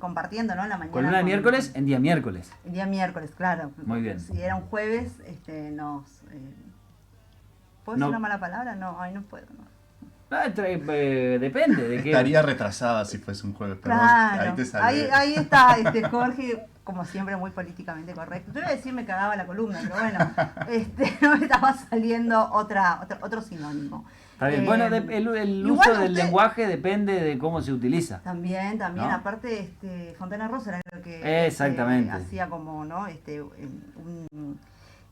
compartiendo, ¿no? La mañana. Columna de miércoles en día miércoles. El día miércoles, claro. Muy bien. Si era un jueves, nos... ¿Puedo No. decir una mala palabra? No, ay, no puedo, no. Depende de qué. Estaría retrasada si fuese un jueves, pero Claro, ahí te sale. ahí está Jorge, como siempre, muy políticamente correcto. Yo iba a decir me cagaba la columna, pero bueno, no me estaba saliendo otro sinónimo. Está bien. Bueno, el igual uso del lenguaje depende de cómo se utiliza. También, ¿no? aparte, Fontana Rosa era lo que exactamente. hacía como, ¿no?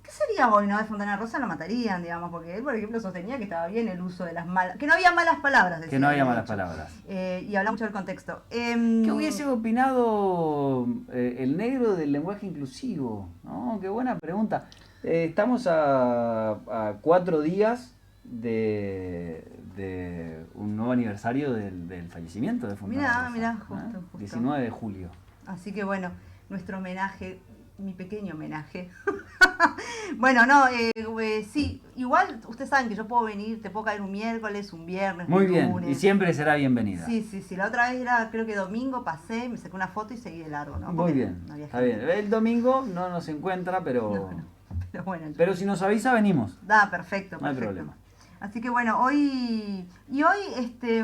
¿Qué sería hoy, no? De Fontana Rosa lo matarían, digamos, porque él, por ejemplo, sostenía que estaba bien el uso de las malas... Que no había malas palabras. Decía, que no había malas palabras. Y habla mucho del contexto. ¿Qué hubiese opinado el negro del lenguaje inclusivo? ¿No? Qué buena pregunta. Estamos a 4 días de un nuevo aniversario del fallecimiento de Fontana Rosa. Mirá, justo. 19 de julio. Así que bueno, nuestro homenaje, mi pequeño homenaje. Bueno, no, sí, igual ustedes saben que yo puedo venir, te puedo caer un miércoles, un viernes, Muy un bien, lunes. y siempre será bienvenida. Sí, la otra vez era, creo que domingo, pasé, me saqué una foto y seguí de largo, ¿no? Muy bien, no había está gente. bien. El domingo no nos encuentra, pero... Pero bueno. Pero si nos avisa, venimos. Perfecto. No hay problema. Así que bueno, hoy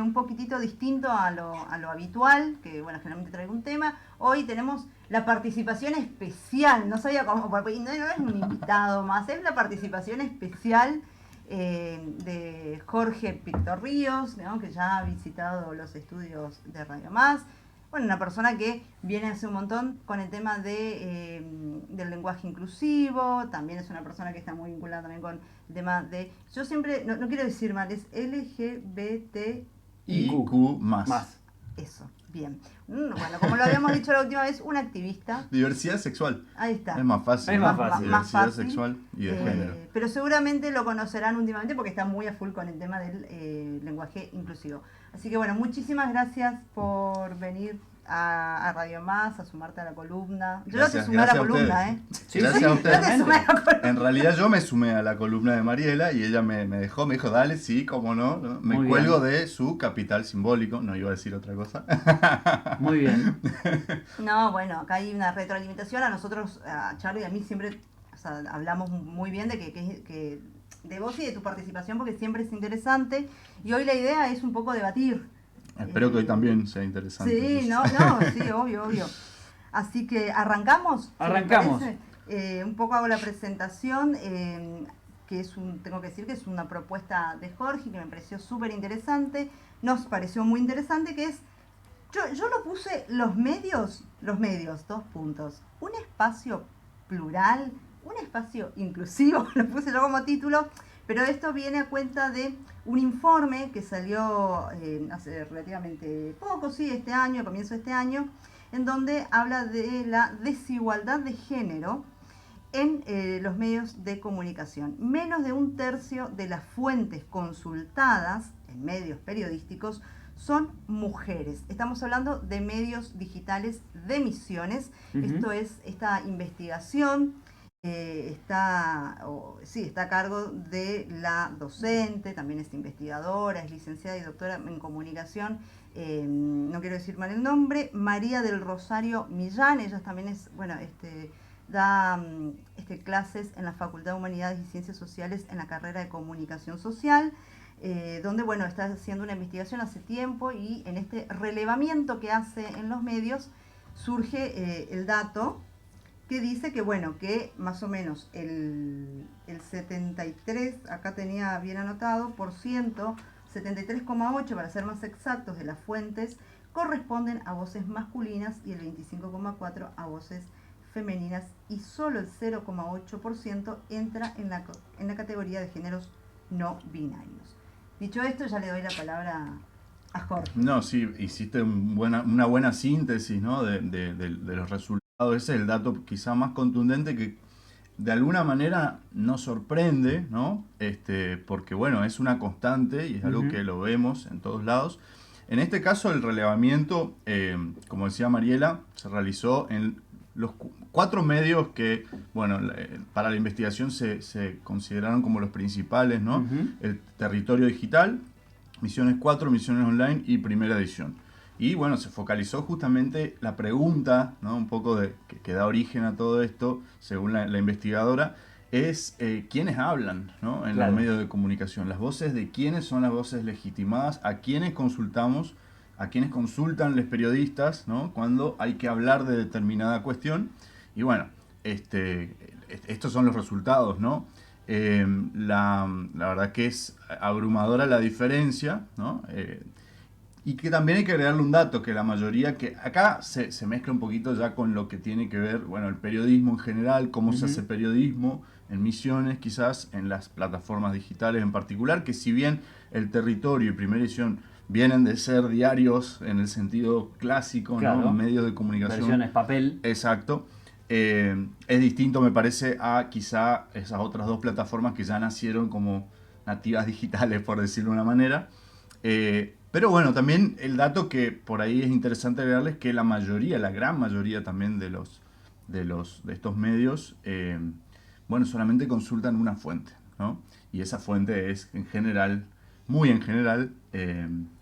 un poquitito distinto a lo habitual, que bueno, generalmente traigo un tema. Hoy tenemos la participación especial, no sabía cómo, no es un invitado más, es la participación especial de Jorge Pictor Ríos, ¿no? Que ya ha visitado los estudios de Radio Más. Bueno, una persona que viene hace un montón con el tema del lenguaje inclusivo, también es una persona que está muy vinculada también con el tema de... Yo siempre, no quiero decir mal, es LGBTIQ+. Eso, bien. Bueno, como lo habíamos dicho la última vez, una activista. Diversidad sexual. Ahí está. Es más fácil. Es más fácil. Diversidad sexual y de género. Pero seguramente lo conocerán últimamente porque está muy a full con el tema del lenguaje inclusivo. Así que bueno, muchísimas gracias por venir a Radio Más, a sumarte a la columna. Yo no te sumé a la columna, ¿eh? Sí, gracias a ustedes. Yo te sumé a la columna. En realidad yo me sumé a la columna de Mariela y ella me dijo, dale, sí, cómo no. Me Muy cuelgo bien. de su capital simbólico, no iba a decir otra cosa. Muy bien. No, bueno, acá hay una retroalimentación. A nosotros, a Charlie y a mí siempre hablamos muy bien de que de vos y de tu participación porque siempre es interesante. Y hoy la idea es un poco debatir. Espero que hoy también sea interesante. Sí, sí, obvio. Así que arrancamos. Arrancamos. Un poco hago la presentación, que tengo que decir que es una propuesta de Jorge que me pareció súper interesante. Nos pareció muy interesante que es, yo lo puse los medios, 2 puntos. Un espacio plural, un espacio inclusivo, lo puse yo como título. Pero esto viene a cuenta de un informe que salió hace relativamente poco, sí, este año, a comienzo de este año, en donde habla de la desigualdad de género en los medios de comunicación. Menos de 1/3 de las fuentes consultadas en medios periodísticos son mujeres. Estamos hablando de medios digitales de Misiones. Esto es esta investigación. Está a cargo de la docente, también es investigadora, es licenciada y doctora en comunicación, no quiero decir mal el nombre, María del Rosario Millán. Ella también es, da clases en la Facultad de Humanidades y Ciencias Sociales en la carrera de Comunicación Social, donde está haciendo una investigación hace tiempo y en este relevamiento que hace en los medios surge el dato que dice que más o menos el 73, acá tenía bien anotado, por ciento, 73,8 para ser más exactos, de las fuentes corresponden a voces masculinas y el 25,4 a voces femeninas, y solo el 0,8% entra en la categoría de géneros no binarios. Dicho esto, ya le doy la palabra a Jorge. No, sí, hiciste una buena síntesis, ¿no? de los resultados. Ese es el dato quizá más contundente que de alguna manera nos sorprende, ¿no? Porque es una constante y es algo que lo vemos en todos lados. En este caso el relevamiento, como decía Mariela, se realizó en los 4 medios que, para la investigación se consideraron como los principales, ¿no? El Territorio Digital, Misiones 4, Misiones Online y Primera Edición. Y bueno, se focalizó justamente la pregunta, ¿no? Un poco que da origen a todo esto, según la investigadora, es quiénes hablan, ¿no? En Claro. los medios de comunicación. Las voces de quiénes son las voces legitimadas, a quiénes consultamos, a quiénes consultan los periodistas, ¿no? Cuando hay que hablar de determinada cuestión. Y bueno, estos son los resultados, ¿no? La verdad que es abrumadora la diferencia, ¿no? Y que también hay que agregarle un dato, que la mayoría, que acá se mezcla un poquito ya con lo que tiene que ver, bueno, el periodismo en general, cómo se hace periodismo en Misiones, quizás en las plataformas digitales en particular, que si bien el Territorio y Primera Edición vienen de ser diarios en el sentido clásico, Claro. ¿no? Medios de comunicación. Versiones papel. Exacto. Es distinto, me parece, a quizá esas otras dos plataformas que ya nacieron como nativas digitales, por decirlo de una manera. Pero bueno, también el dato que por ahí es interesante agregarles es que la mayoría, la gran mayoría también de estos medios, bueno, solamente consultan una fuente, ¿no? Y esa fuente es en general, muy en general,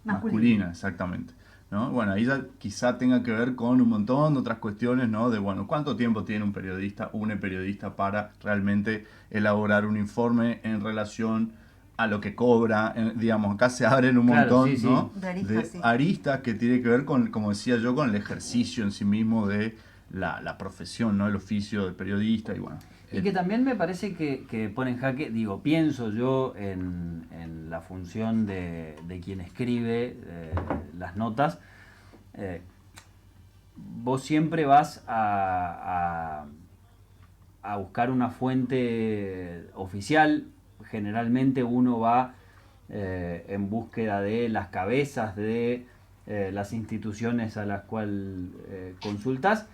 masculina, exactamente. ¿No? Bueno, ahí ya quizá tenga que ver con un montón de otras cuestiones, ¿no? De, bueno, ¿cuánto tiempo tiene un periodista o una periodista para realmente elaborar un informe en relación a lo que cobra? Digamos, acá se abren un Claro, montón, sí, sí. ¿no? De aristas, sí. Aristas que tiene que ver con, como decía yo, con el ejercicio en sí mismo de la profesión, ¿no? El oficio de periodista y bueno. Y que también me parece que pone en jaque, digo, pienso yo en la función de quien escribe las notas. Vos siempre vas a buscar una fuente oficial. Generalmente uno va en búsqueda de las cabezas de las instituciones a las cuales consultas.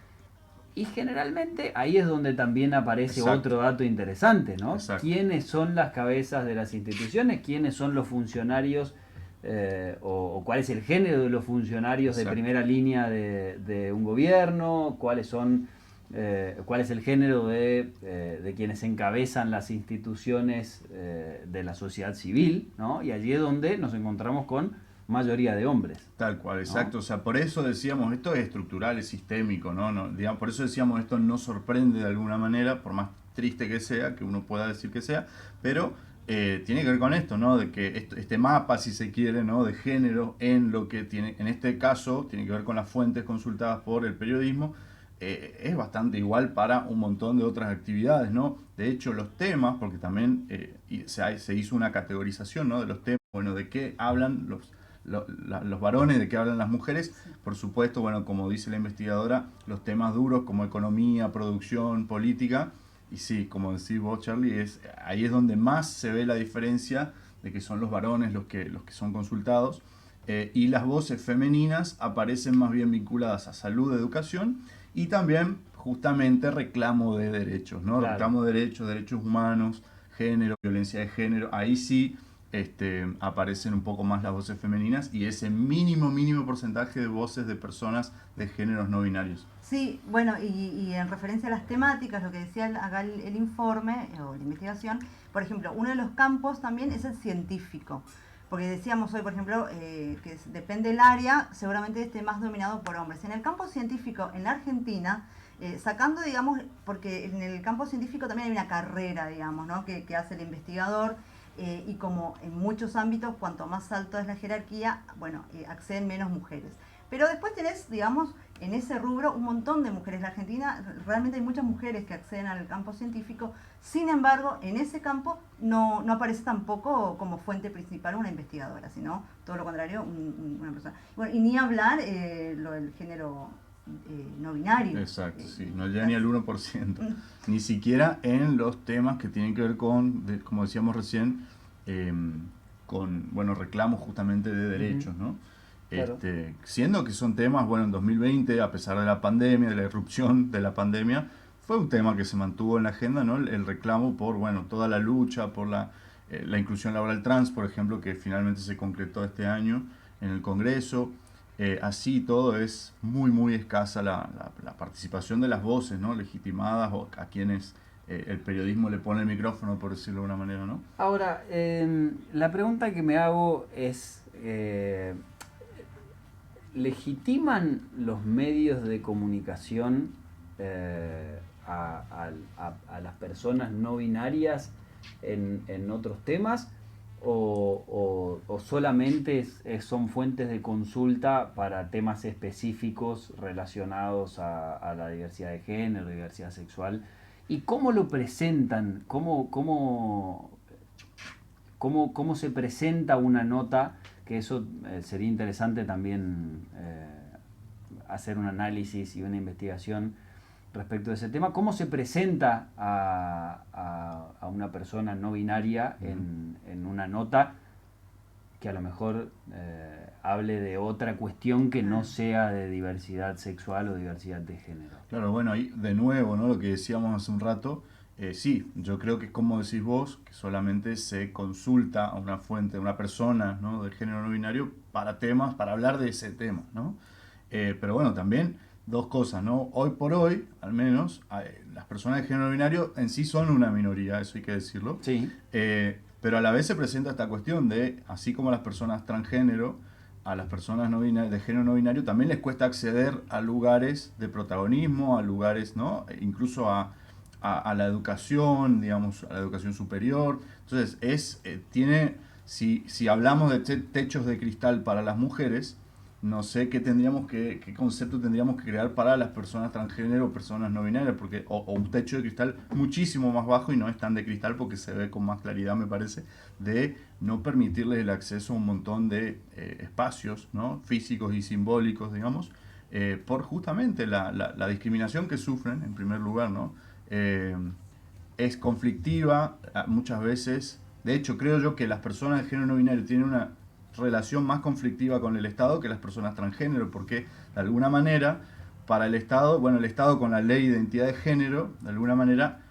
Y generalmente ahí es donde también aparece otro dato interesante, ¿no? Exacto. ¿Quiénes son las cabezas de las instituciones? ¿Quiénes son los funcionarios? O cuál es el género de los funcionarios de primera línea de un gobierno, cuál es el género de quienes encabezan las instituciones de la sociedad civil, ¿no? Y allí es donde nos encontramos con mayoría de hombres. Tal cual, exacto. ¿No? O sea, por eso decíamos, esto es estructural, es sistémico, ¿no? Digamos, por eso decíamos, esto no sorprende de alguna manera, por más triste que sea, que uno pueda decir que sea, pero tiene que ver con esto, ¿no? De que este mapa, si se quiere, ¿no? De género en lo que tiene, en este caso, tiene que ver con las fuentes consultadas por el periodismo, es bastante igual para un montón de otras actividades, ¿no? De hecho, los temas, porque también se hizo una categorización, ¿no? De los temas, bueno, de qué hablan los varones, de qué hablan las mujeres. Por supuesto, bueno, como dice la investigadora, los temas duros como economía, producción, política. Y sí, como decís vos, Charlie, ahí es donde más se ve la diferencia de que son los varones los que son consultados. Y las voces femeninas aparecen más bien vinculadas a salud, educación y también justamente reclamo de derechos, ¿no? Claro. Reclamo de derechos humanos, género, violencia de género. Ahí sí aparecen un poco más las voces femeninas y ese mínimo porcentaje de voces de personas de géneros no binarios. Sí, bueno, y en referencia a las temáticas, lo que decía acá el informe o la investigación, por ejemplo, uno de los campos también es el científico, porque decíamos hoy, por ejemplo, que depende del área, seguramente esté más dominado por hombres. En el campo científico, en la Argentina, sacando, digamos, porque en el campo científico también hay una carrera, digamos, ¿no? que hace el investigador, y como en muchos ámbitos, cuanto más alto es la jerarquía, bueno, acceden menos mujeres. Pero después tenés, digamos, en ese rubro un montón de mujeres. La Argentina, realmente hay muchas mujeres que acceden al campo científico. Sin embargo, en ese campo no aparece tampoco como fuente principal una investigadora, sino todo lo contrario, una persona. Bueno, y ni hablar lo del género no binario. Exacto, sí, no llega ni al 1%. Ni siquiera en los temas que tienen que ver con, como decíamos recién, con, bueno, reclamos justamente de derechos, ¿no? Claro. Siendo que son temas, bueno, en 2020, a pesar de la pandemia, de la irrupción de la pandemia, fue un tema que se mantuvo en la agenda, ¿no? El reclamo por, bueno, toda la lucha por la inclusión laboral trans, por ejemplo, que finalmente se concretó este año en el Congreso. Así todo es muy escasa la participación de las voces, ¿no? Legitimadas o a quienes el periodismo le pone el micrófono, por decirlo de una manera, ¿no? Ahora, la pregunta que me hago es... ¿legitiman los medios de comunicación a las personas no binarias en otros temas? ¿O solamente son fuentes de consulta para temas específicos relacionados a la diversidad de género, diversidad sexual? ¿Y cómo lo presentan? ¿Cómo se presenta una nota? Que eso sería interesante también hacer un análisis y una investigación respecto de ese tema. ¿Cómo se presenta a una persona no binaria en una nota que a lo mejor hable de otra cuestión que no sea de diversidad sexual o diversidad de género? Claro, bueno, ahí de nuevo, ¿no? Lo que decíamos hace un rato, sí, yo creo que es como decís vos, que solamente se consulta a una fuente, a una persona, ¿no? Del género no binario para temas, para hablar de ese tema, ¿no? Pero bueno, también dos cosas, ¿no? Hoy por hoy, al menos, las personas de género no binario en sí son una minoría, eso hay que decirlo. Sí. Pero a la vez se presenta esta cuestión de, así como a las personas transgénero, a las personas no binarias, de género no binario también les cuesta acceder a lugares de protagonismo, a lugares, ¿no? Incluso a la educación, digamos, a la educación superior. Entonces, si hablamos de techos de cristal para las mujeres, no sé qué concepto tendríamos que crear para las personas transgénero o personas no binarias, porque o un techo de cristal muchísimo más bajo, y no es tan de cristal porque se ve con más claridad, me parece, de no permitirles el acceso a un montón de espacios, ¿no? Físicos y simbólicos, digamos, por justamente la discriminación que sufren, en primer lugar, ¿no? Es conflictiva muchas veces. De hecho, creo yo que las personas de género no binario tienen una relación más conflictiva con el Estado que las personas transgénero, porque de alguna manera para el Estado, bueno, el Estado con la ley de identidad de género, de alguna manera,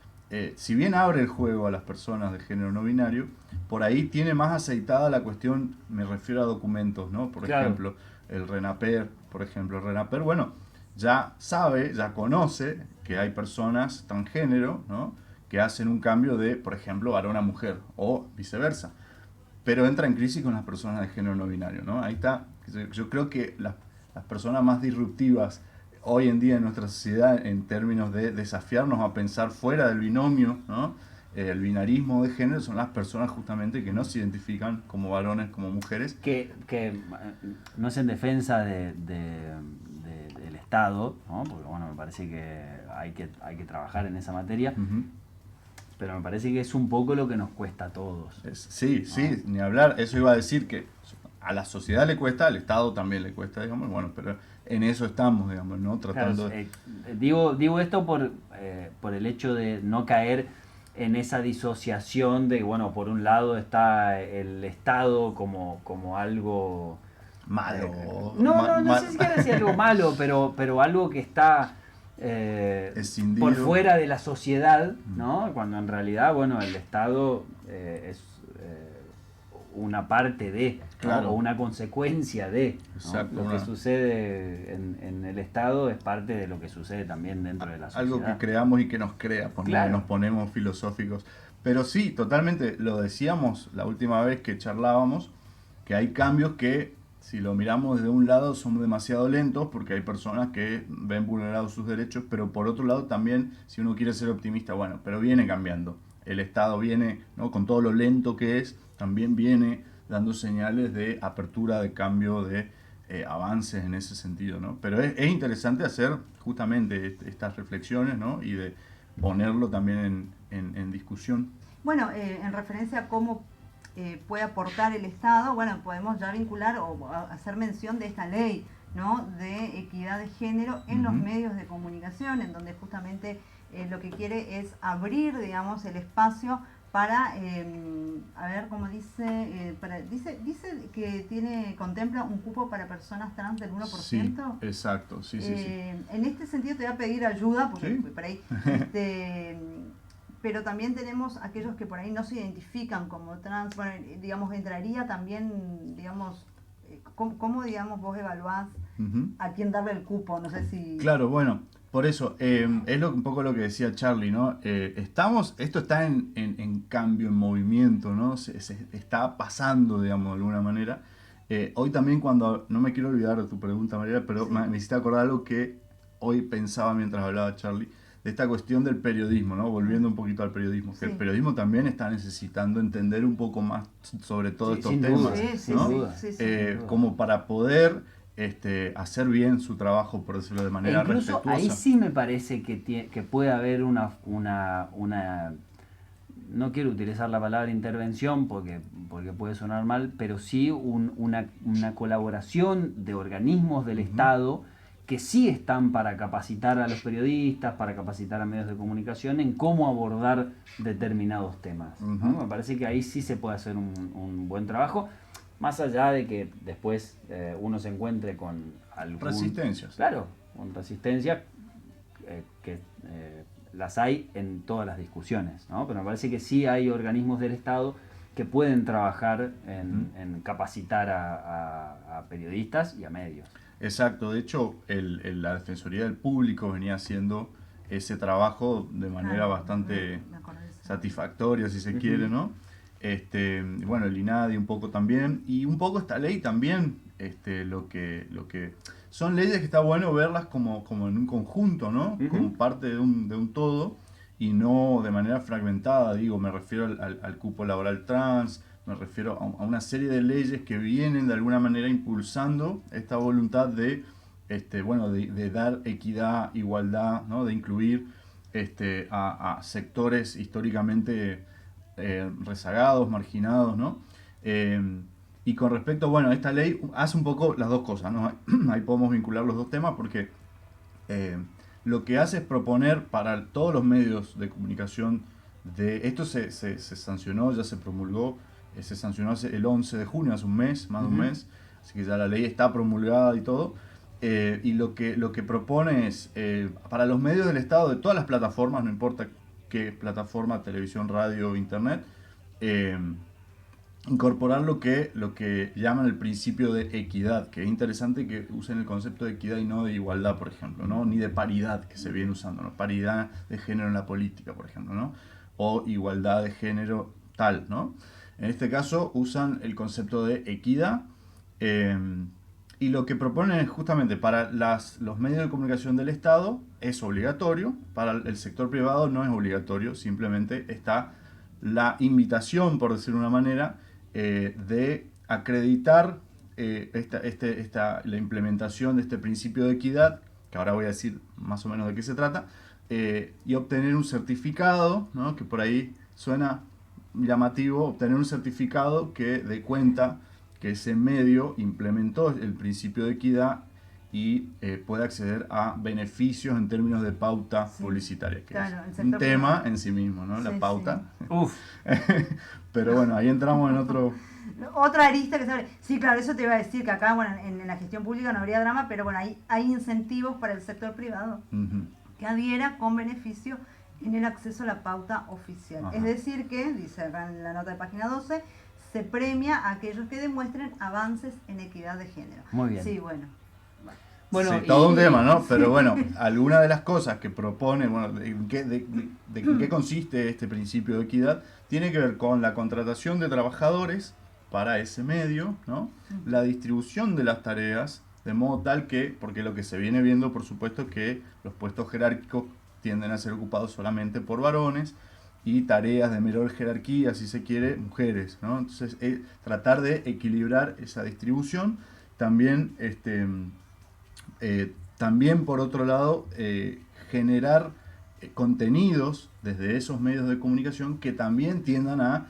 si bien abre el juego a las personas de género no binario, por ahí tiene más aceitada la cuestión, me refiero a documentos, ¿no? Por ejemplo, el RENAPER, bueno, ya sabe, ya conoce que hay personas transgénero, ¿no? Que hacen un cambio de, por ejemplo, varón a mujer, o viceversa. Pero entra en crisis con las personas de género no binario, ¿no? Ahí está. Yo creo que las personas más disruptivas hoy en día en nuestra sociedad, en términos de desafiarnos a pensar fuera del binomio, ¿no? El binarismo de género, son las personas justamente que no se identifican como varones, como mujeres. Que no es en defensa del Estado, ¿no? Porque bueno, me parece que hay que trabajar en esa materia. Uh-huh. Pero me parece que es un poco lo que nos cuesta a todos. Sí, ni hablar. Eso iba a decir que a la sociedad le cuesta, al Estado también le cuesta, digamos, bueno, pero en eso estamos, digamos, ¿no? Tratando digo esto por el hecho de no caer en esa disociación de, bueno, por un lado está el Estado como algo malo. No sé si quiero decir algo malo, pero algo que está por fuera de la sociedad, ¿no? Cuando en realidad, bueno, el Estado es una parte de, claro, ¿no? O una consecuencia de, ¿no? Exacto, lo que sucede en el Estado es parte de lo que sucede también dentro de la sociedad. Algo que creamos y que nos crea, claro. Nos ponemos filosóficos. Pero sí, totalmente, lo decíamos la última vez que charlábamos, que hay cambios que, si lo miramos desde un lado, son demasiado lentos porque hay personas que ven vulnerados sus derechos, pero por otro lado también, si uno quiere ser optimista, bueno, pero viene cambiando. El Estado viene, ¿no? Con todo lo lento que es, también viene dando señales de apertura, de cambio, de avances en ese sentido, ¿no? Pero es interesante hacer justamente estas reflexiones, ¿no? Y de ponerlo también en discusión. Bueno, en referencia a cómo puede aportar el Estado, bueno, podemos ya vincular o hacer mención de esta ley, ¿no? De equidad de género en los medios de comunicación, en donde justamente lo que quiere es abrir, digamos, el espacio para, a ver cómo dice, dice que contempla un cupo para personas trans del 1%. Sí, exacto, sí. En este sentido te voy a pedir ayuda, porque ¿sí? por ahí, pero también tenemos aquellos que por ahí no se identifican como trans, bueno, digamos, entraría también, digamos, ¿cómo digamos, vos evaluás a quién darle el cupo? No sé si... Claro, bueno, por eso, es un poco lo que decía Charlie, ¿no? Esto está en cambio, en movimiento, ¿no? Se está pasando, digamos, de alguna manera. Hoy también cuando, no me quiero olvidar de tu pregunta, María, pero Sí. me hiciste acordar algo que hoy pensaba mientras hablaba Charlie, de esta cuestión del periodismo, ¿no? Volviendo un poquito al periodismo, que el Sí. periodismo también está necesitando entender un poco más sobre todos Sí, estos sin temas, duda, Sí, sí, sin ¿no? duda, sí, sí, sin sí. duda. Como para poder hacer bien su trabajo, por decirlo de E manera incluso ahí respetuosa. sí me parece que puede haber no quiero utilizar la palabra intervención porque puede sonar mal, pero sí una colaboración de organismos del Ujú. Estado que sí están para capacitar a los periodistas, para capacitar a medios de comunicación en cómo abordar determinados temas, ¿no? Ujú. Me parece que ahí sí se puede hacer un buen trabajo, más allá de que después uno se encuentre con algún... Resistencias. Claro, con resistencia que las hay en todas las discusiones, ¿no? Pero me parece que sí hay organismos del Estado que pueden trabajar Ujú. en capacitar a periodistas y a medios. Exacto, de hecho, la Defensoría del Público venía haciendo ese trabajo de manera Claro, bastante me acordé de eso. satisfactoria, si se quiere, Ujú. ¿no? Y bueno, el INADI un poco también, y un poco esta ley también, lo que son leyes que está bueno verlas como en un conjunto, ¿no? Como Ujú. parte de un todo, y no de manera fragmentada, digo, me refiero al cupo laboral trans, me refiero a una serie de leyes que vienen de alguna manera impulsando esta voluntad de, bueno, de dar equidad, igualdad, ¿no? De incluir a sectores históricamente rezagados, marginados, ¿no? Eh, y con respecto, bueno, a esta ley hace un poco las dos cosas, ¿no? Ahí podemos vincular los dos temas porque eh, lo que hace es proponer para todos los medios de comunicación esto se sancionó, ya se promulgó, se sancionó el 11 de junio, hace un mes, más de un Ujú. mes, así que ya la ley está promulgada y todo. Y lo que propone es, para los medios del Estado, de todas las plataformas, no importa qué plataforma, televisión, radio, internet, eh, incorporar lo que llaman el principio de equidad, que es interesante que usen el concepto de equidad y no de igualdad, por ejemplo, ¿no? Ni de paridad, que se viene usando, ¿no? Paridad de género en la política, por ejemplo, ¿no? O igualdad de género tal, ¿no? En este caso usan el concepto de equidad eh, y lo que proponen es justamente para los medios de comunicación del Estado es obligatorio, para el sector privado no es obligatorio, simplemente está la invitación, por decir de una manera, de acreditar la implementación de este principio de equidad, que ahora voy a decir más o menos de qué se trata, y obtener un certificado, ¿no? Que por ahí suena llamativo, obtener un certificado que dé cuenta que ese medio implementó el principio de equidad y puede acceder a beneficios en términos de pauta Sí, publicitaria, que claro, el es un sector tema privado. en sí mismo, ¿no? La Sí, pauta. Uf, Pero bueno, ahí entramos en otro... Otra arista que se abre. Sí, claro, eso te iba a decir que acá, bueno, en la gestión pública no habría drama, pero bueno, hay incentivos para el sector privado Ujú. que adhiera con beneficio en el acceso a la pauta oficial. Ajá. Es decir que, dice acá en la nota de página 12, se premia a aquellos que demuestren avances en equidad de género. muy bien. Sí, bueno. Bueno, Sí, todo un tema, ¿no? Sí. Pero bueno, alguna de las cosas que propone, bueno, en qué consiste este principio de equidad, tiene que ver con la contratación de trabajadores para ese medio, ¿no? La distribución de las tareas, de modo tal que, porque lo que se viene viendo, por supuesto, que los puestos jerárquicos tienden a ser ocupados solamente por varones y tareas de menor jerarquía, si se quiere, mujeres, ¿no? Entonces, tratar de equilibrar esa distribución, también, también por otro lado, generar contenidos desde esos medios de comunicación que también tiendan a,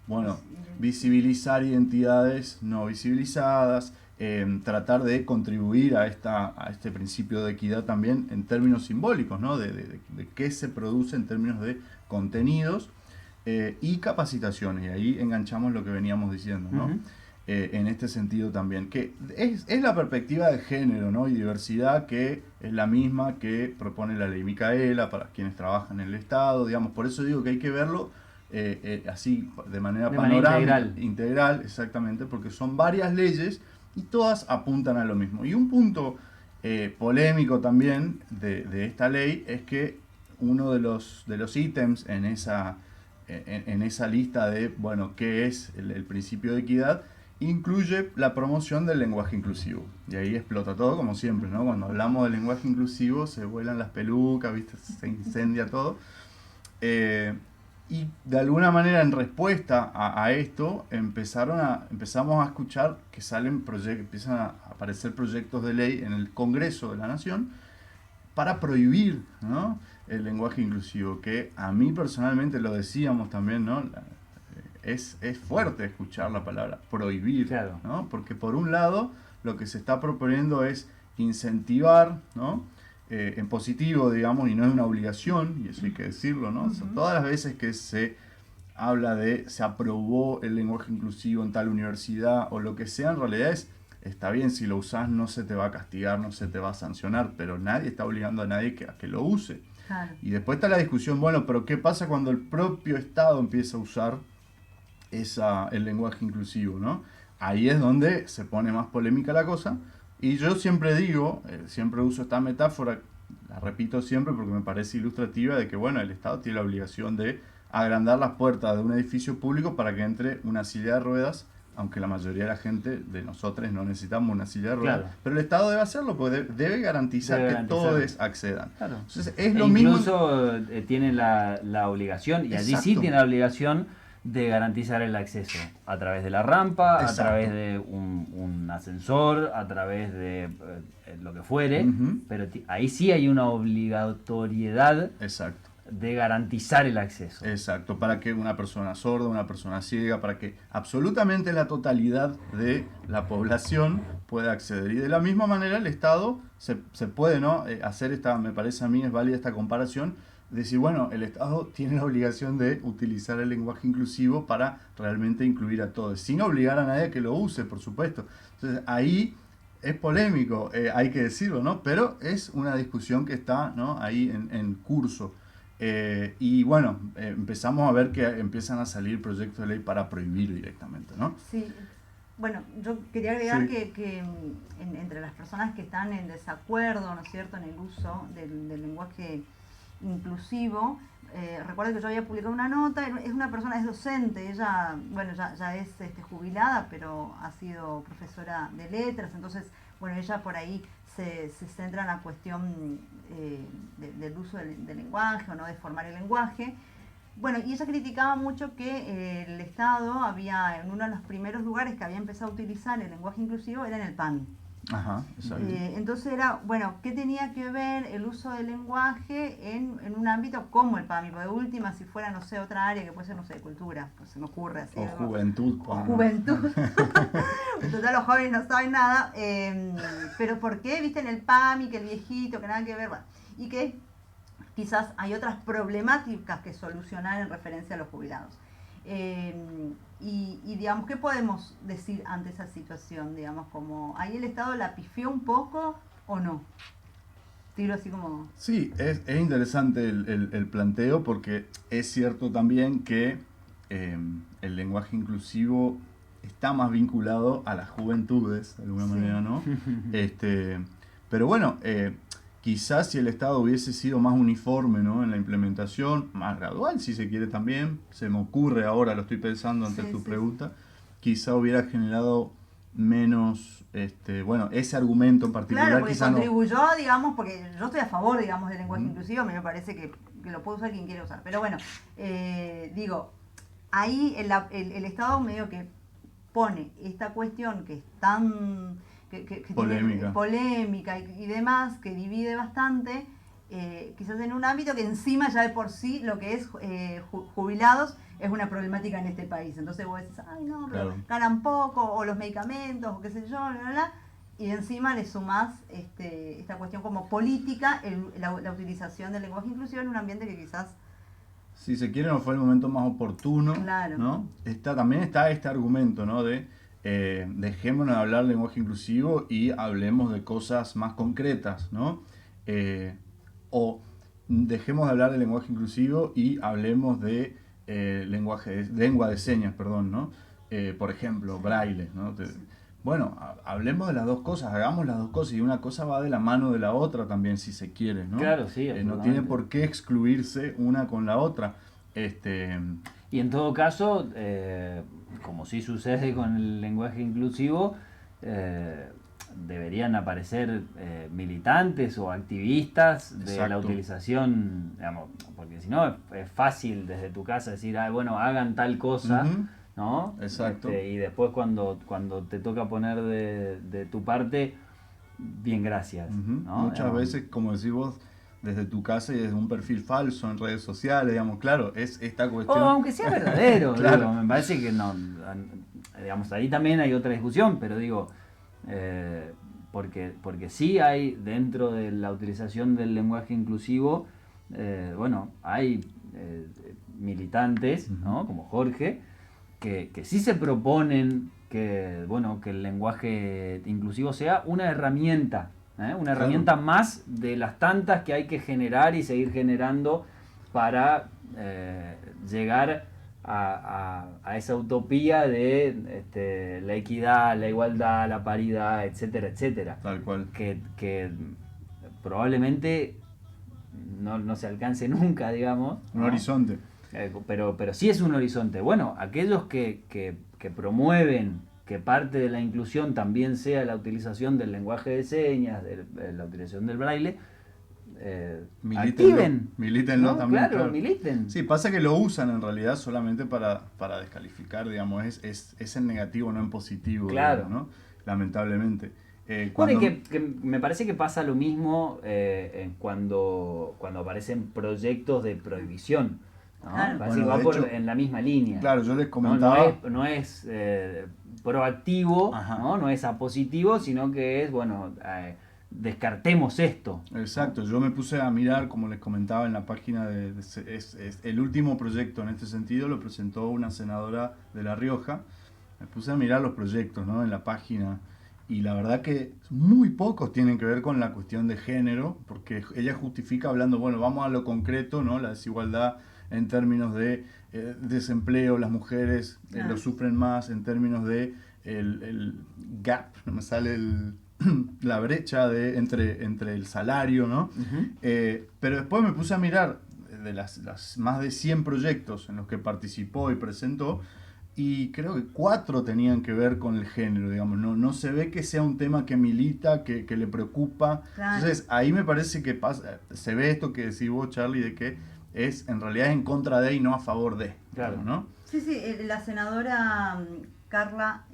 bueno, visibilizar identidades no visibilizadas, tratar de contribuir a este principio de equidad también en términos simbólicos, ¿no? De qué se produce en términos de contenidos y capacitaciones. Y ahí enganchamos lo que veníamos diciendo, ¿no? Ujú. En este sentido también, que es la perspectiva de género, ¿no? Y diversidad que es la misma que propone la ley Micaela para quienes trabajan en el Estado, digamos, por eso digo que hay que verlo así de manera De manera panorámica, integral. integral, exactamente, porque son varias leyes y todas apuntan a lo mismo. Y un punto polémico también de esta ley es que uno de los ítems en esa lista de, bueno, qué es el principio de equidad, incluye la promoción del lenguaje inclusivo. Y ahí explota todo, como siempre, ¿no? Cuando hablamos del lenguaje inclusivo se vuelan las pelucas, ¿viste? Se incendia todo. Y de alguna manera, en respuesta a esto, empezamos a escuchar que empiezan a aparecer proyectos de ley en el Congreso de la Nación para prohibir, ¿no?, el lenguaje inclusivo, que a mí personalmente, lo decíamos también, ¿no?, es fuerte escuchar la palabra prohibir, claro, ¿no? Porque por un lado lo que se está proponiendo es incentivar, ¿no?, en positivo, digamos, y no es una obligación, y eso hay que decirlo, ¿no? O sea, todas las veces que se aprobó el lenguaje inclusivo en tal universidad o lo que sea, en realidad está bien, si lo usás no se te va a castigar, no se te va a sancionar, pero nadie está obligando a nadie a que lo use. Claro. Y después está la discusión, bueno, pero ¿qué pasa cuando el propio Estado empieza a usar el lenguaje inclusivo, ¿no? Ahí es donde se pone más polémica la cosa. Y yo siempre digo, siempre uso esta metáfora, la repito siempre porque me parece ilustrativa, de que, bueno, el Estado tiene la obligación de agrandar las puertas de un edificio público para que entre una silla de ruedas, aunque la mayoría de la gente, de nosotros, no necesitamos una silla de ruedas, claro, pero el Estado debe hacerlo porque debe garantizar que todos accedan. Claro. Entonces, es lo mismo. Incluso tiene la obligación, y allí sí Exacto. tiene la obligación de garantizar el acceso a través de la rampa, Exacto. a través de un ascensor, a través de lo que fuere, pero ahí sí hay una obligatoriedad. Exacto. De garantizar el acceso. Exacto, para que una persona sorda, una persona ciega, para que absolutamente la totalidad de la población pueda acceder. Y de la misma manera el Estado se puede, ¿no?, hacer me parece a mí es válida esta comparación, decir, bueno, el Estado tiene la obligación de utilizar el lenguaje inclusivo para realmente incluir a todos, sin obligar a nadie a que lo use, por supuesto. Entonces ahí es polémico, hay que decirlo, ¿no? Pero es una discusión que está, ¿no?, ahí en curso. Y bueno, empezamos a ver que empiezan a salir proyectos de ley para prohibir directamente, ¿no? Sí, bueno, yo quería agregar Sí. que entre las personas que están en desacuerdo, ¿no es cierto?, en el uso del lenguaje inclusivo, recuerdo que yo había publicado una nota, es una persona, es docente, ella, bueno, ya es jubilada, pero ha sido profesora de letras, entonces, bueno, ella por ahí se centra en la cuestión del uso del lenguaje o no de formar el lenguaje. Bueno, y ella criticaba mucho que el Estado había, en uno de los primeros lugares que había empezado a utilizar el lenguaje inclusivo era en el PAMI. Ajá, exacto. Entonces era, bueno, ¿qué tenía que ver el uso del lenguaje en un ámbito como el PAMI? Porque de última, si fuera, no sé, otra área que puede ser, no sé, de cultura, pues se me ocurre así. O algo. juventud. O juventud. Total, los jóvenes no saben nada. Pero ¿por qué? ¿Viste? En el PAMI, que el viejito, que nada que ver, bueno. Y que quizás hay otras problemáticas que solucionar en referencia a los jubilados. Y digamos, ¿qué podemos decir ante esa situación? Digamos, como ahí el Estado la pifió un poco o no. Tiro así como... Sí, es interesante el planteo, porque es cierto también que el lenguaje inclusivo está más vinculado a las juventudes, de alguna manera, ¿no? Pero bueno, quizás si el Estado hubiese sido más uniforme, ¿no?, en la implementación, más gradual si se quiere también, se me ocurre ahora, lo estoy pensando ante tu pregunta, quizá hubiera generado menos, bueno, ese argumento en particular. Claro, porque quizá contribuyó, digamos, porque yo estoy a favor, digamos, del lenguaje inclusivo, a mí me parece que lo puede usar quien quiere usar. Pero bueno, digo, ahí el Estado medio que pone esta cuestión que es tan... que polémica. Tiene polémica y demás, que divide bastante, quizás en un ámbito que encima ya de por sí lo que es jubilados es una problemática en este país. Entonces vos decís, ay no, pero Claro. ganan poco, o los medicamentos, o qué sé yo, bla, bla, bla, y encima le sumás esta cuestión como política, la utilización del lenguaje inclusivo en un ambiente que quizás... Si se quiere, no fue el momento más oportuno, Claro. ¿no? También está este argumento, ¿no?, de dejémonos de hablar lenguaje inclusivo y hablemos de cosas más concretas, ¿no? O dejemos de hablar de lenguaje inclusivo y hablemos de lengua de señas, perdón, ¿no? Por ejemplo, braille, ¿no? Bueno, hablemos de las dos cosas, hagamos las dos cosas, y una cosa va de la mano de la otra también, si se quiere, ¿no? Claro, sí, no absolutamente. tiene por qué excluirse una con la otra. Y en todo caso, como sí sucede con el lenguaje inclusivo, deberían aparecer militantes o activistas de la Exacto. utilización, digamos, porque si no es fácil desde tu casa decir, bueno, hagan tal cosa, Ujú. ¿no? Exacto. Y después cuando te toca poner de tu parte, bien, gracias, Ujú. ¿no? Muchas Digamos, veces, como decís vos, desde tu casa y desde un perfil falso en redes sociales, digamos, claro, es esta o cuestión. aunque sea verdadero, Claro. digo, me parece que no, digamos, ahí también hay otra discusión, pero digo, porque sí hay dentro de la utilización del lenguaje inclusivo, bueno, hay militantes, ¿no? Como Jorge, que sí se proponen que, bueno, que el lenguaje inclusivo sea una herramienta, una herramienta más de las tantas que hay que generar y seguir generando para llegar a esa utopía de la equidad, la igualdad, la paridad, etcétera, etcétera. Tal cual. Que probablemente no se alcance nunca, digamos. Un ¿no? horizonte. Pero sí es un horizonte. Bueno, aquellos que promueven que parte de la inclusión también sea la utilización del lenguaje de señas, de la utilización del braille, activen. Milítenlo ¿no? también. Claro, militen. Sí, pasa que lo usan en realidad solamente para descalificar, digamos, es en negativo, no en positivo, Claro. digamos, ¿no? Lamentablemente. Bueno, y que me parece que pasa lo mismo cuando aparecen proyectos de prohibición. ¿no? Claro. Me parece Bueno, que va de hecho, en la misma línea. Claro, yo les ¿no? comentaba. No es proactivo, Ajá. ¿no? Es apositivo, sino que es, bueno, descartemos esto. Exacto, yo me puse a mirar, como les comentaba en la página el último proyecto en este sentido lo presentó una senadora de La Rioja. Me puse a mirar los proyectos, ¿no? En la página y la verdad que muy pocos tienen que ver con la cuestión de género, porque ella justifica hablando, bueno, vamos a lo concreto, ¿no? La desigualdad en términos de desempleo, las mujeres lo sufren más en términos de el gap, no me sale la brecha entre el salario, ¿no? Uh-huh. Pero después me puse a mirar de las más de 100 proyectos en los que participó y presentó, y creo que 4 tenían que ver con el género, digamos, no se ve que sea un tema que milita, que le preocupa. Claro. Entonces ahí me parece que se ve esto que decís vos, Charlie, de que en realidad es en contra de y no a favor de, claro, digamos, ¿no? Sí, la senadora Clara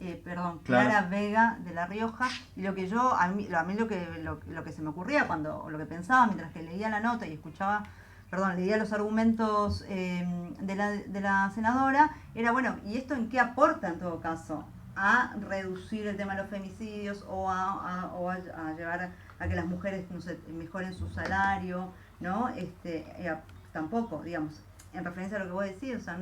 Vega de La Rioja, y lo que a mí lo que se me ocurría lo que pensaba mientras que leía la nota y leía los argumentos de la senadora, era bueno, ¿y esto en qué aporta en todo caso? A reducir el tema de los femicidios o a llevar a que las mujeres, no sé, mejoren su salario, ¿no? Tampoco, digamos, en referencia a lo que vos decís, o sea,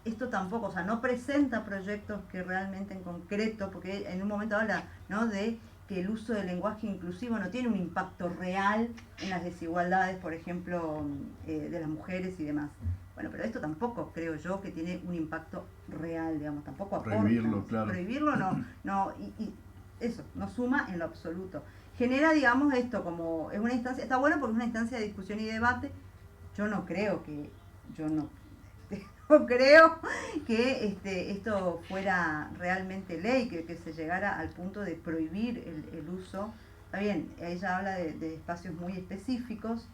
esto tampoco, o sea, no presenta proyectos que realmente en concreto, porque en un momento habla, ¿no?, de que el uso del lenguaje inclusivo no tiene un impacto real en las desigualdades, por ejemplo, de las mujeres y demás. Bueno, pero esto tampoco creo yo que tiene un impacto real, digamos, tampoco aporta. Prohibirlo, claro. Prohibirlo y eso, no suma en lo absoluto. Genera, digamos, esto como, es una instancia, está bueno porque es una instancia de discusión y debate. Yo no creo que esto fuera realmente ley, que se llegara al punto de prohibir el uso. Está bien, ella habla de espacios muy específicos,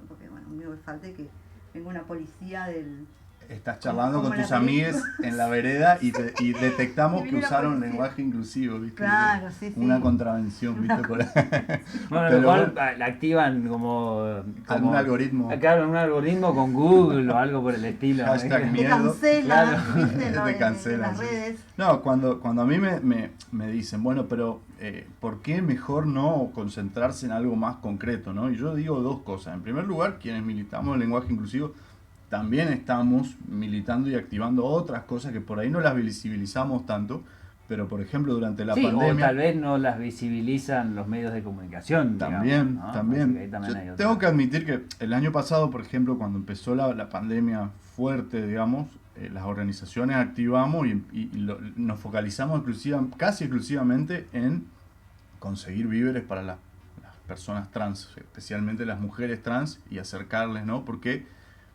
porque bueno, único que falta es que venga una policía del... Estás charlando con tus película. amigues en la vereda y detectamos que usaron policía. Lenguaje inclusivo, ¿viste? Claro, sí. Una contravención, ¿viste? Por ahí. Bueno, Pero lo cual la activan como algún algoritmo. Claro, un algoritmo con Google o algo por el estilo. Hashtag Te miedo. cancela, Claro. ¿viste? Te cancelan, en las sí. redes. No, cuando a mí me dicen, bueno, pero ¿por qué mejor no concentrarse en algo más concreto, ¿no? Y yo digo dos cosas. En primer lugar, quienes militamos el lenguaje inclusivo también estamos militando y activando otras cosas que por ahí no las visibilizamos tanto, pero por ejemplo durante la pandemia... O tal vez no las visibilizan los medios de comunicación. También, digamos, ¿no? también. Yo tengo que admitir que el año pasado, por ejemplo, cuando empezó la pandemia fuerte, digamos, las organizaciones activamos y nos focalizamos casi exclusivamente en conseguir víveres para las personas trans, especialmente las mujeres trans, y acercarles, ¿no? Porque,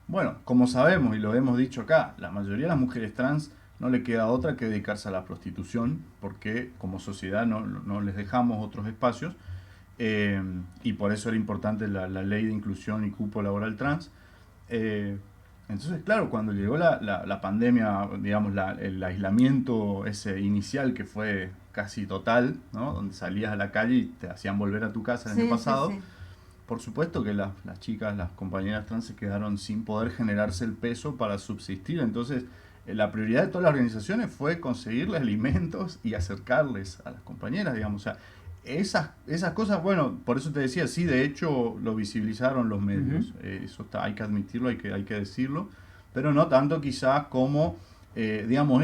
bueno, como sabemos y lo hemos dicho acá, la mayoría de las mujeres trans no le queda otra que dedicarse a la prostitución, porque como sociedad no les dejamos otros espacios, y por eso era importante la ley de inclusión y cupo laboral trans. Entonces, claro, cuando llegó la pandemia, digamos, el aislamiento ese inicial que fue casi total, ¿no? Donde salías a la calle y te hacían volver a tu casa el año pasado, sí. por supuesto que las chicas, las compañeras trans se quedaron sin poder generarse el peso para subsistir. Entonces, la prioridad de todas las organizaciones fue conseguirles alimentos y acercarles a las compañeras, digamos. O sea, esas cosas, bueno, por eso te decía, sí, de hecho lo visibilizaron los medios. Eso está, hay que admitirlo, hay que decirlo, pero no tanto quizás como, digamos,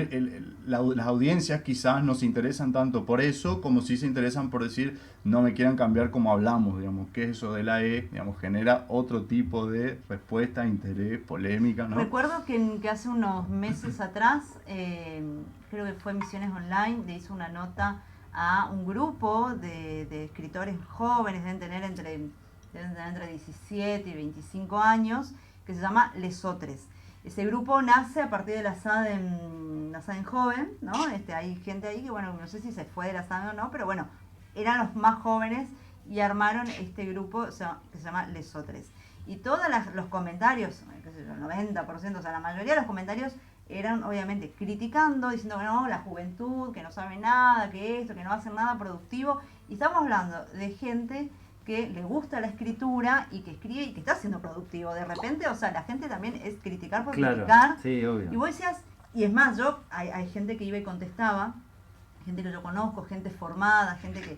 las audiencias quizás no se interesan tanto por eso, como si se interesan por decir, no me quieran cambiar como hablamos, digamos, que eso de la digamos, genera otro tipo de respuesta, interés, polémica, ¿no? Recuerdo que hace unos meses atrás, creo que fue Misiones Online, le hizo una nota a un grupo de escritores jóvenes, deben tener entre 17 y 25 años, que se llama Lesotres. Ese grupo nace a partir de la SADEN joven, ¿no? Hay gente ahí que, bueno, no sé si se fue de la SADEN o no, pero bueno, eran los más jóvenes y armaron este grupo que se llama Lesotres. Y todos los comentarios, qué sé yo, el 90%, o sea, la mayoría de los comentarios eran obviamente criticando, diciendo que no, la juventud, que no sabe nada, que esto, que no hace nada productivo. Y estamos hablando de gente que le gusta la escritura y que escribe y que está siendo productivo. De repente, o sea, la gente también es criticar por criticar. Sí, obvio. Y vos decías, y es más, hay gente que iba y contestaba, gente que yo conozco, gente formada, gente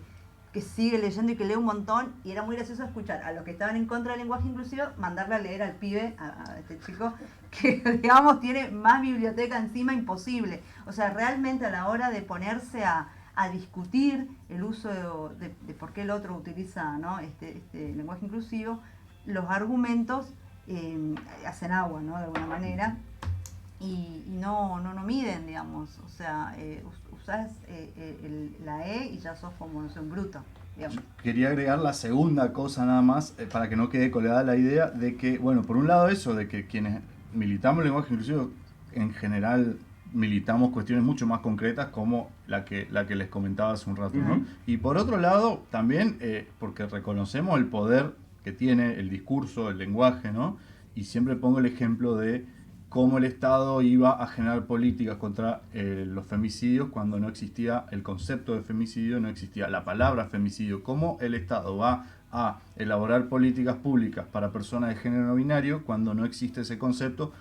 que sigue leyendo y que lee un montón, y era muy gracioso escuchar a los que estaban en contra del lenguaje inclusivo, mandarle a leer al pibe, a este chico, que digamos tiene más biblioteca encima imposible. O sea, realmente a la hora de ponerse a discutir el uso de por qué el otro utiliza, ¿no? este lenguaje inclusivo, los argumentos hacen agua, ¿no? De alguna manera, y no miden, digamos, o sea, usás la E y ya sos como, no sé, un bruto, digamos. Quería agregar la segunda cosa nada más, para que no quede colgada la idea de que, bueno, por un lado eso, de que quienes militamos el lenguaje inclusivo, en general militamos cuestiones mucho más concretas como la que les comentaba hace un rato, ¿no? Y por otro lado, también porque reconocemos el poder que tiene el discurso, el lenguaje, ¿no? Y siempre pongo el ejemplo de cómo el Estado iba a generar políticas contra los femicidios cuando no existía el concepto de femicidio, no existía la palabra femicidio. Cómo el Estado va a elaborar políticas públicas para personas de género no binario cuando no existe ese concepto.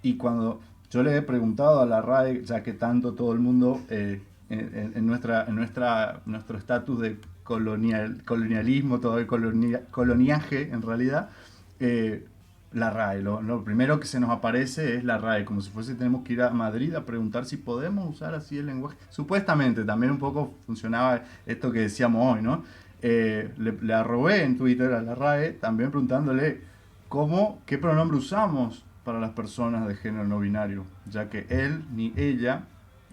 Y cuando yo le he preguntado a la RAE, ya que tanto todo el mundo en nuestro estatus de colonialismo, todo el coloniaje en realidad, la RAE, lo primero que se nos aparece es la RAE, como si fuese tenemos que ir a Madrid a preguntar si podemos usar así el lenguaje. Supuestamente, también un poco funcionaba esto que decíamos hoy, ¿no? Le arrobé en Twitter a la RAE también preguntándole qué pronombre usamos para las personas de género no binario, ya que él ni ella,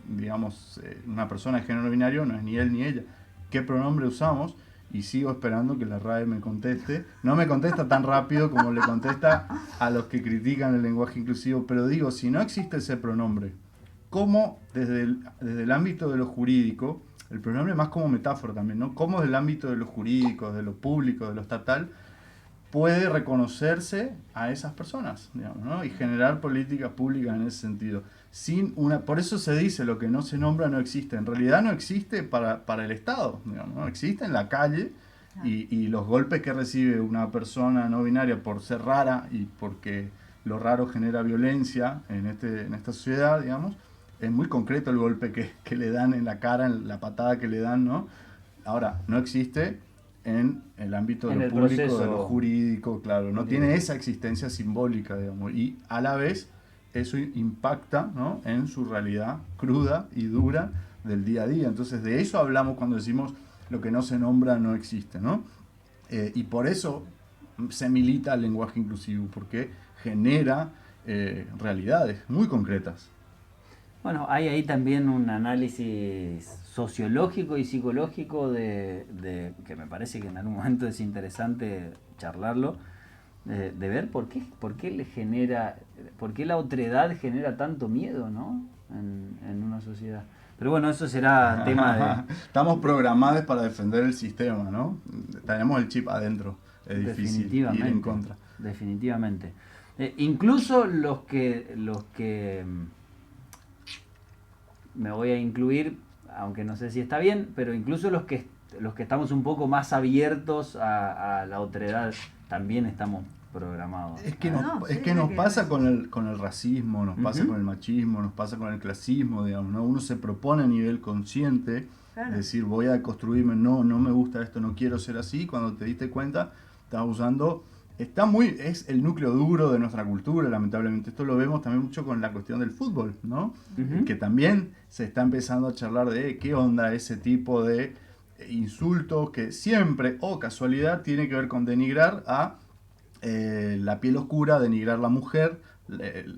digamos, una persona de género no binario no es ni él ni ella. ¿Qué pronombre usamos? Y sigo esperando que la RAE me conteste. No me contesta tan rápido como le contesta a los que critican el lenguaje inclusivo, pero digo, si no existe ese pronombre, ¿cómo desde el ámbito de lo jurídico, el pronombre más como metáfora también, ¿no? ¿Cómo desde el ámbito de lo jurídico, de lo público, de lo estatal, puede reconocerse a esas personas, digamos, ¿no? Y generar políticas públicas en ese sentido? Por eso se dice, lo que no se nombra no existe. En realidad no existe para el Estado, digamos, ¿no? Existe en la calle, y los golpes que recibe una persona no binaria por ser rara y porque lo raro genera violencia en esta sociedad, digamos, es muy concreto el golpe que le dan en la cara, en la patada que le dan, ¿no? Ahora, no existe en el ámbito de lo público, de lo jurídico, claro, no tiene esa existencia simbólica, digamos, y a la vez eso impacta, ¿no?, en su realidad cruda y dura del día a día. Entonces de eso hablamos cuando decimos lo que no se nombra no existe, ¿no? Y por eso se milita el lenguaje inclusivo, porque genera realidades muy concretas. Bueno, hay ahí también un análisis sociológico y psicológico de que me parece que en algún momento es interesante charlarlo, de ver por qué la otredad genera tanto miedo, ¿no? en una sociedad. Pero bueno, eso será tema de... Estamos programados para defender el sistema, ¿no? Tenemos el chip adentro. Es difícil ir en contra. Definitivamente. Incluso los que me voy a incluir, aunque no sé si está bien, pero incluso los que estamos un poco más abiertos a la otredad, también estamos programados. Es que nos pasa con el racismo, nos pasa con el machismo, nos pasa con el clasismo, digamos, ¿no? Uno se propone a nivel consciente, decir, voy a construirme, no me gusta esto, no quiero ser así, cuando te diste cuenta, estás usando... es el núcleo duro de nuestra cultura, lamentablemente. Esto lo vemos también mucho con la cuestión del fútbol, ¿no? Que también se está empezando a charlar de qué onda ese tipo de insultos que siempre, o casualidad, tiene que ver con denigrar a la piel oscura, denigrar la mujer,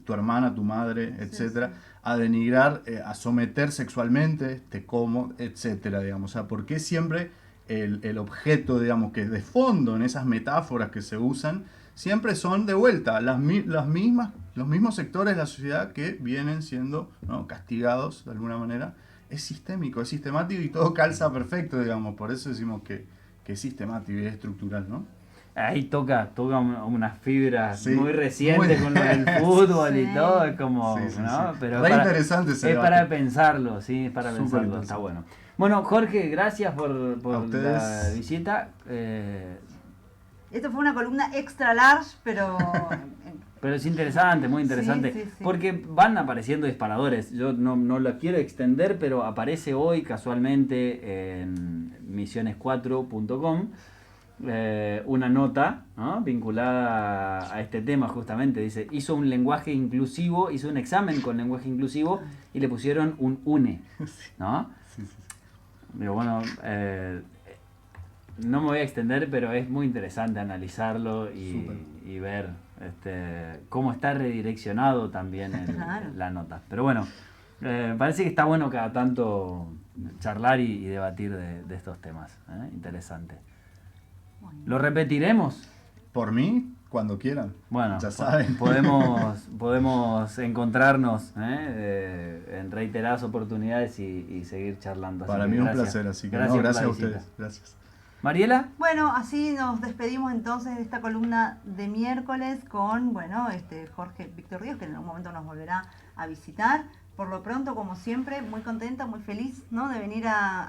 tu hermana, tu madre, etcétera, a denigrar, a someter sexualmente, te como, etcétera, digamos. O sea, ¿por qué siempre el objeto, digamos, que de fondo en esas metáforas que se usan, siempre son de vuelta los mismos sectores de la sociedad que vienen siendo, ¿no?, castigados de alguna manera? Es sistémico, es sistemático y todo calza perfecto, digamos. Por eso decimos que es sistemático y es estructural, ¿no? Ahí toca unas fibras muy recientes con lo del fútbol y todo, es como, ¿no? Pero interesante ese debate. para pensarlo, sí, es para pensarlo, está bueno. Bueno, Jorge, gracias por la visita. Esto fue una columna extra large, pero... Pero es interesante, muy interesante, sí. porque van apareciendo disparadores. Yo no la quiero extender, pero aparece hoy casualmente en misiones4.com una nota, ¿no?, vinculada a este tema justamente. Dice, hizo un examen con lenguaje inclusivo y le pusieron un UNE, ¿no? Sí. Digo, bueno, no me voy a extender, pero es muy interesante analizarlo y ver cómo está redireccionado también la nota. Pero bueno, parece que está bueno cada tanto charlar y debatir de estos temas. Interesante. Bueno. ¿Lo repetiremos? Por mí, cuando quieran. Bueno, ya saben. Podemos encontrarnos en reiteradas oportunidades y seguir charlando. Para mí es un placer, así que gracias a ustedes. Gracias. Mariela. Bueno, así nos despedimos entonces de esta columna de miércoles con, Jorge Víctor Ríos, que en algún momento nos volverá a visitar. Por lo pronto, como siempre, muy contenta, muy feliz, ¿no?, de venir a